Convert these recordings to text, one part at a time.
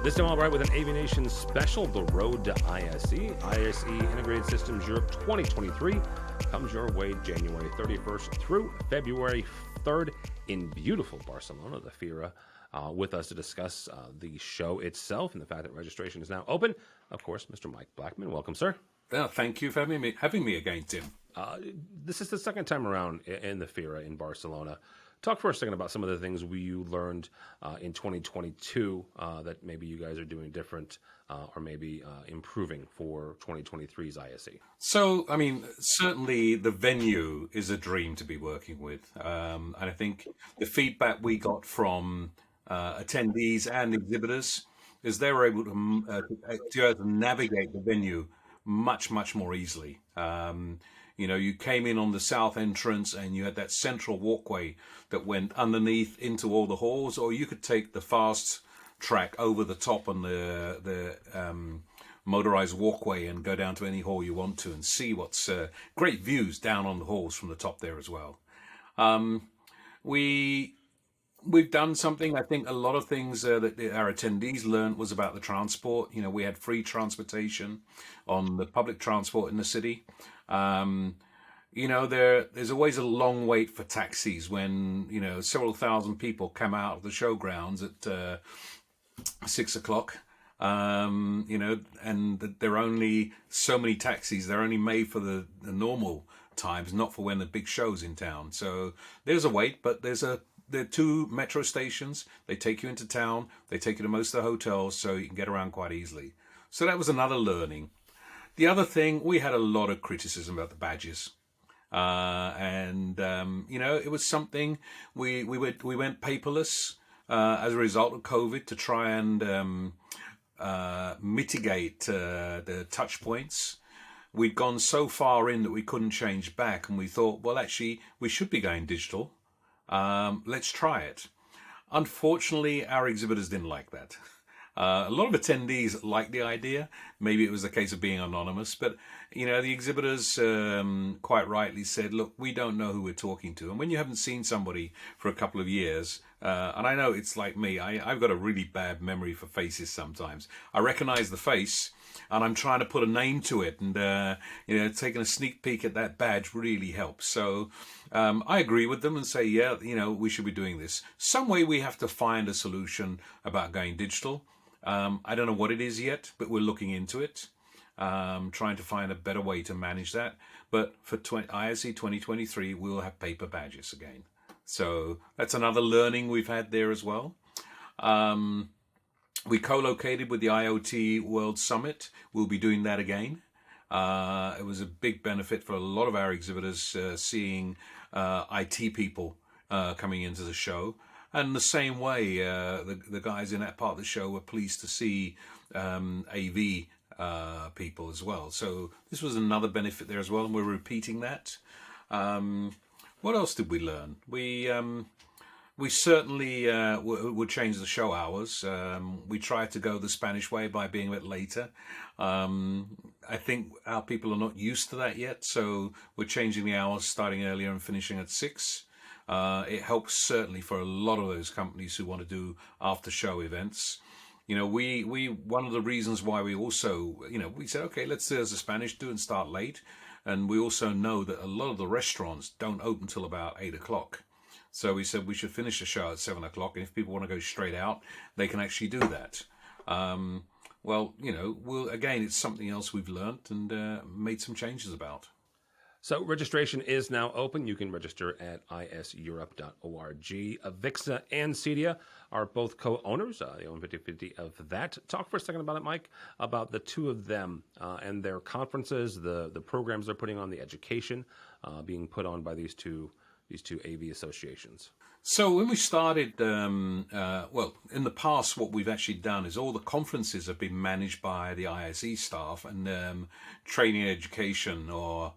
This time I'll write with an AVNation special, The Road to ISE. ISE Integrated Systems Europe 2023 comes your way January 31st through February 3rd in beautiful Barcelona, the FIRA. With us to discuss the show itself and the fact that registration is now open. Of course, Mr. Mike Blackman. Welcome, sir. Thank you for having me again, Tim. This is the second time around in the FIRA in Barcelona. Talk for a second about some of the things you learned in 2022 that maybe you guys are doing different or maybe improving for 2023's ISE. So, I mean, certainly the venue is a dream to be working with. And I think the feedback we got from attendees and exhibitors is they were able to navigate the venue much more easily. You came in on the south entrance and you had that central walkway that went underneath into all the halls, or you could take the fast track over the top on the motorized walkway and go down to any hall you want to and see what's great views down on the halls from the top there as well. We've done something. I think a lot of things that our attendees learned was about the transport. We had free transportation on the public transport in the city. There's always a long wait for taxis when, several thousand people come out of the showgrounds at 6 o'clock. And there are only so many taxis. They're only made for the normal times, not for when the big show's in town. So there's a wait, but there are two metro stations. They take you into town. They take you to most of the hotels, so you can get around quite easily. So that was another learning. The other thing, we had a lot of criticism about the badges. It was something we went paperless as a result of COVID to try and mitigate the touch points. We'd gone so far in that we couldn't change back, and we thought, well, actually, we should be going digital. Let's try it. Unfortunately, our exhibitors didn't like that. A lot of attendees liked the idea. Maybe it was a case of being anonymous, but the exhibitors quite rightly said, look, we don't know who we're talking to. And when you haven't seen somebody for a couple of years, and I know it's like me, I've got a really bad memory for faces sometimes. I recognize the face and I'm trying to put a name to it, and taking a sneak peek at that badge really helps. So I agree with them and say, yeah, we should be doing this. Some way we have to find a solution about going digital. I don't know what it is yet, but we're looking into it, trying to find a better way to manage that. But for ISE 2023, we'll have paper badges again. So that's another learning we've had there as well. We co-located with the IoT World Summit. We'll be doing that again. It was a big benefit for a lot of our exhibitors seeing IT people coming into the show. And the same way, the guys in that part of the show were pleased to see AV people as well. So this was another benefit there as well, and we're repeating that. What else did we learn? We certainly would change the show hours. We tried to go the Spanish way by being a bit later. I think our people are not used to that yet, so we're changing the hours, starting earlier and finishing at 6. It helps certainly for a lot of those companies who want to do after show events. We one of the reasons why we also, we said, okay, let's do as the Spanish do and start late. And we also know that a lot of the restaurants don't open till about 8 o'clock. So we said we should finish the show at 7 o'clock. And if people want to go straight out, they can actually do that. Again, it's something else we've learned and made some changes about. So registration is now open. You can register at iseurope.org. Avixa and Cedia are both co-owners. They own 50-50 of that. Talk for a second about it, Mike, about the two of them and their conferences, the programs they're putting on, the education being put on by these two AV associations. So when we started, in the past, what we've actually done is all the conferences have been managed by the ISE staff, and training and education or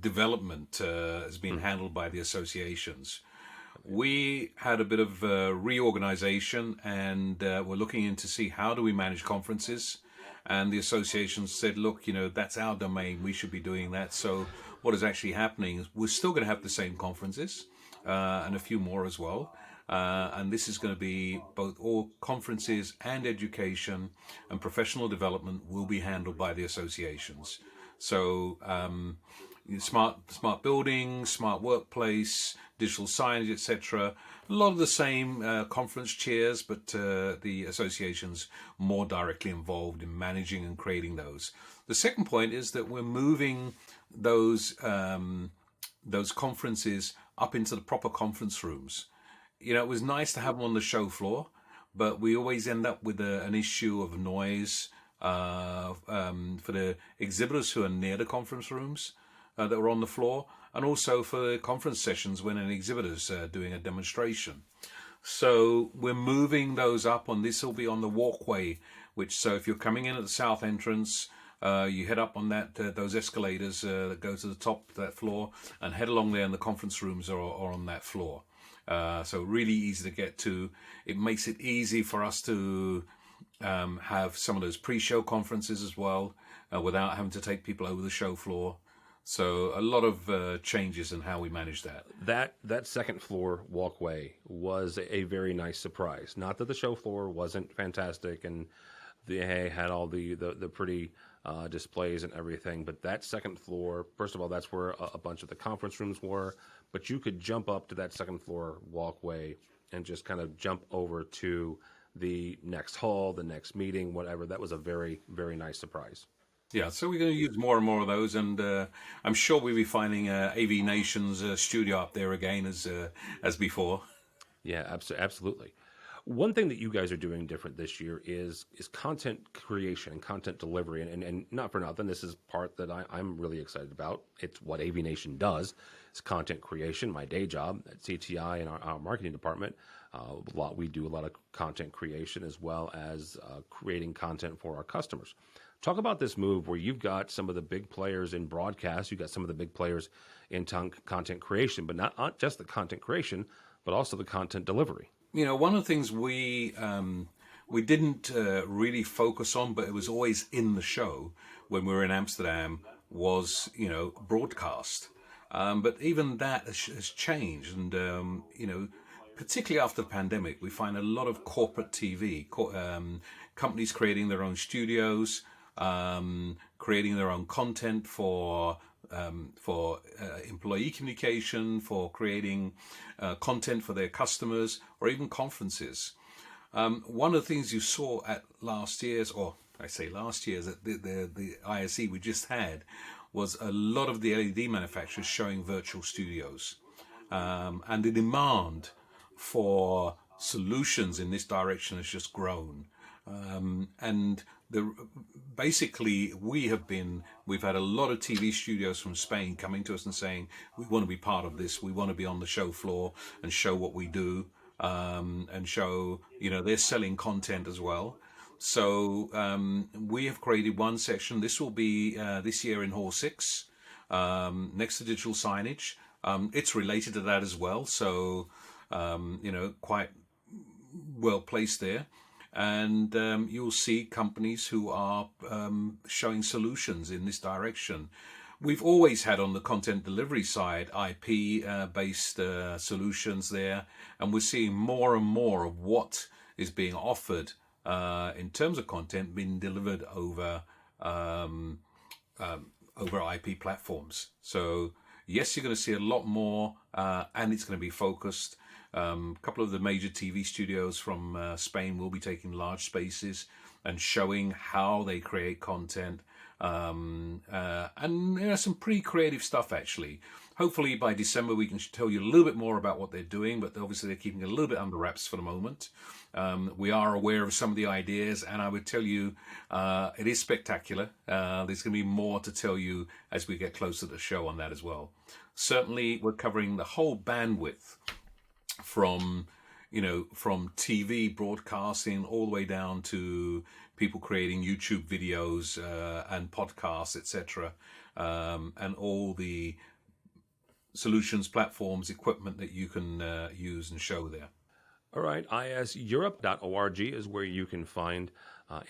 development has been handled by the associations. We had a bit of reorganization, and we're looking in to see how do we manage conferences. And the association said, look, that's our domain. We should be doing that. So what is actually happening is we're still going to have the same conferences and a few more as well. And this is going to be both all conferences and education and professional development will be handled by the associations. So smart buildings, smart workplace, digital signage, etc. A lot of the same conference chairs, but the associations more directly involved in managing and creating those. The second point is that we're moving those conferences up into the proper conference rooms. It was nice to have them on the show floor, but we always end up with an issue of noise for the exhibitors who are near the conference rooms that are on the floor, and also for the conference sessions when an exhibitor's doing a demonstration. So we're moving those up, and this will be on the walkway, so if you're coming in at the south entrance, you head up on those escalators that go to the top of that floor and head along there, and the conference rooms are on that floor. So really easy to get to. It makes it easy for us to have some of those pre-show conferences as well without having to take people over the show floor. So a lot of changes in how we manage that. That second floor walkway was a very nice surprise. Not that the show floor wasn't fantastic and they had all the pretty displays and everything, but that second floor, first of all, that's where a bunch of the conference rooms were, but you could jump up to that second floor walkway and just kind of jump over to the next hall, the next meeting, whatever. That was a very, very nice surprise. Yeah, so we're going to use more and more of those, and I'm sure we'll be finding AVNation's studio up there again as before. Yeah, absolutely. One thing that you guys are doing different this year is content creation and content delivery, and not for nothing, this is part that I'm really excited about. It's what AVNation does. It's content creation. My day job at CTI and our marketing department, we do a lot of content creation as well as creating content for our customers. Talk about this move where you've got some of the big players in broadcast, you've got some of the big players in content creation, but not just the content creation, but also the content delivery. One of the things we didn't really focus on, but it was always in the show when we were in Amsterdam, was broadcast. But even that has changed, and particularly after the pandemic, we find a lot of corporate TV companies creating their own studios, creating their own content for employee communication, for creating content for their customers, or even conferences. One of the things you saw at last year's, at the ISE we just had, was a lot of the LED manufacturers showing virtual studios. And the demand for solutions in this direction has just grown. And basically we've had a lot of TV studios from Spain coming to us and saying, we want to be part of this, we want to be on the show floor and show what we do, and show, they're selling content as well. So we have created one section. This will be this year in Hall 6, next to digital signage. It's related to that as well, so quite well placed there. And you'll see companies who are showing solutions in this direction. We've always had on the content delivery side IP-based solutions there, and we're seeing more and more of what is being offered in terms of content being delivered over IP platforms. So yes, you're going to see a lot more, and it's going to be focused. A couple of the major TV studios from Spain will be taking large spaces and showing how they create content. And some pretty creative stuff, actually. Hopefully by December we can tell you a little bit more about what they're doing, but obviously they're keeping it a little bit under wraps for the moment. We are aware of some of the ideas, and I would tell you it is spectacular. There's going to be more to tell you as we get closer to the show on that as well. Certainly we're covering the whole bandwidth from TV broadcasting all the way down to people creating YouTube videos and podcasts, etc., and all the solutions, platforms, equipment that you can use and show there. All right, iseurope.org is where you can find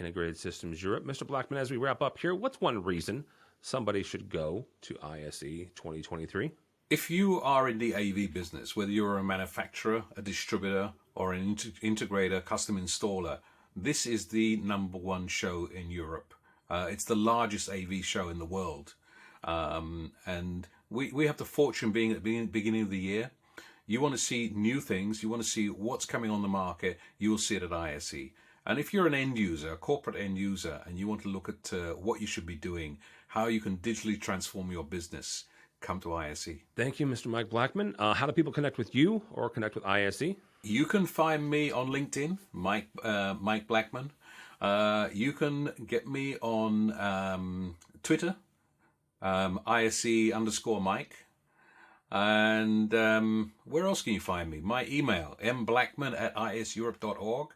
Integrated Systems Europe. Mr. Blackman, as we wrap up here, what's one reason somebody should go to ISE 2023? If you are in the AV business, whether you're a manufacturer, a distributor, or an integrator, custom installer, this is the number one show in Europe. It's the largest AV show in the world. And we have the fortune being at the beginning of the year. You want to see new things, you want to see what's coming on the market, you will see it at ISE. And if you're an end user, a corporate end user, and you want to look at what you should be doing, how you can digitally transform your business, come to ISE. Thank you, Mr. Mike Blackman. How do people connect with you or connect with ISE? You can find me on LinkedIn, Mike Blackman. You can get me on Twitter, ISE_Mike. And where else can you find me? My email, mblackman@iseurope.org.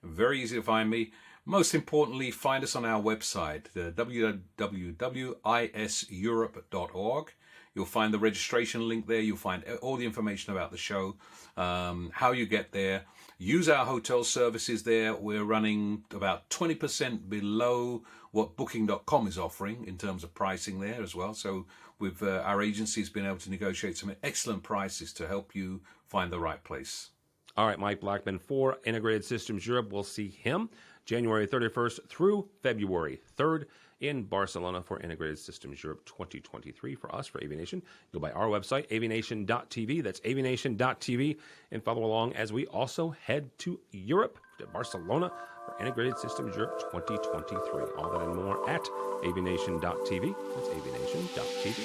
Very easy to find me. Most importantly, find us on our website, www.iseurope.org. You'll find the registration link there. You'll find all the information about the show, how you get there. Use our hotel services there. We're running about 20% below what Booking.com is offering in terms of pricing there as well. So with our agency's been able to negotiate some excellent prices to help you find the right place. All right, Mike Blackman for Integrated Systems Europe. We'll see him January 31st through February 3rd in Barcelona for Integrated Systems Europe 2023 for us, for AVNation. Go by our website, avnation.tv. That's avnation.tv. And follow along as we also head to Europe, to Barcelona for Integrated Systems Europe 2023. All that and more at avnation.tv. That's avnation.tv.